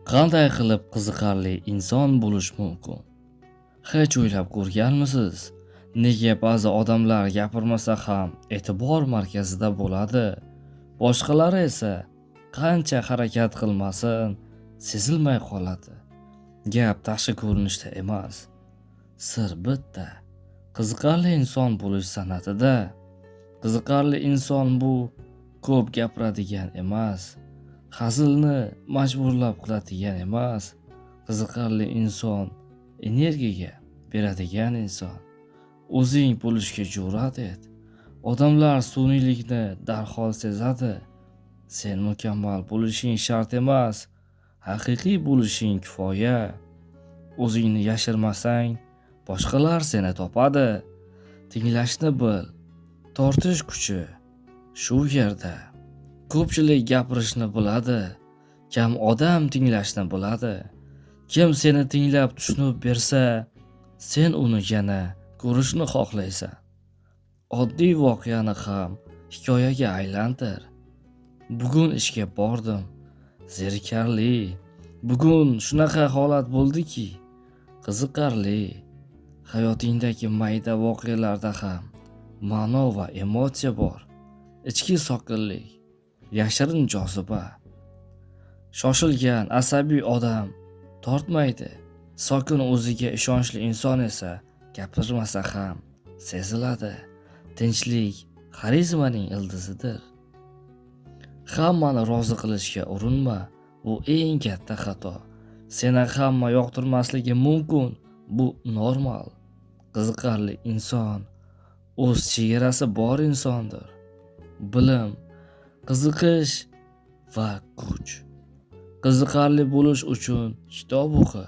Qanday qilib qiziqarli inson bo'lish mumkin? Hech o'ylab ko'rganmisiz? Nega ba'zi odamlar gapirmasa ham e'tibor markazida bo'ladi, boshqalari esa qancha harakat qilmasin, sezilmay qoladi? Gap tashqi ko'rinishda emas, sir bitta. Qiziqarli inson bo'lish san'atida. Qiziqarli inson bu ko'p gapiradigan emas, hazilni majburlab qiladigan emas. Qiziqarli inson energiyaga beradigan inson. O'zing bo'lishga jur'at et. Odamlar sun'iylikni darhol sezadi. Sen mukammal bo'lishing shart emas, haqiqiy bo'lishing kifoya. O'zingni yashirmasang, boshqalar seni topadi. Tinglashni bil. Tortish kuchi shu yerda. Ko'pchilik gapirishni biladi, kam odam tinglashni biladi. Kim seni tinglab tushunib bersa, sen uni yana ko'rishni xohlaysan. Oddiy voqeani ham hikoyaga aylantir. Bugun ishga bordim, zerikarli. Bugun shunaqa holat bo'ldiki, qiziqarli. Hayotingdagi mayda voqealarda ham ma'no va emotsiya bor. Ichki sokinlik, yashirin joziba. Shoshilgan, asabiy odam tortmaydi. Sokin, o'ziga ishonchli inson esa gapirmasa ham seziladi. Tinchlik xarizmaning ildizidir. Hammani rozi qilishga urinma, bu eng katta xato. Seni hamma yoqtirmasligi mumkin, bu normal. Qiziqarli inson o'z chegarasi bor insondir. Bilim, qiziqish va kuch. Qiziqarli bo'lish uchun kitob o'qi.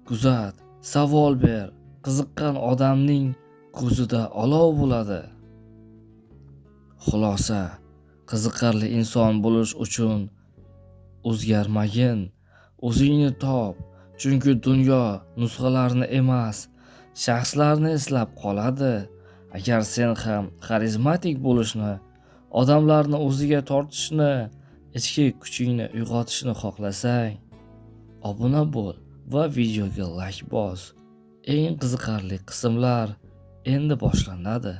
Kuzat, savol ber. Qiziqqan odamning ko'zida olov bo'ladi. Xulosa, qiziqarli inson bo'lish uchun o'zgarmagin, o'zingni top. Chunki dunyo nusxalarni emas, shaxslarni eslab qoladi. Agar sen ham xarizmatik bo'lishni, odamlarni o'ziga tortishni, ichki kuchingni uyg'otishni xohlasang, obuna bo'l va videoga like bos. Eng qiziqarli qismlar endi boshlanadi.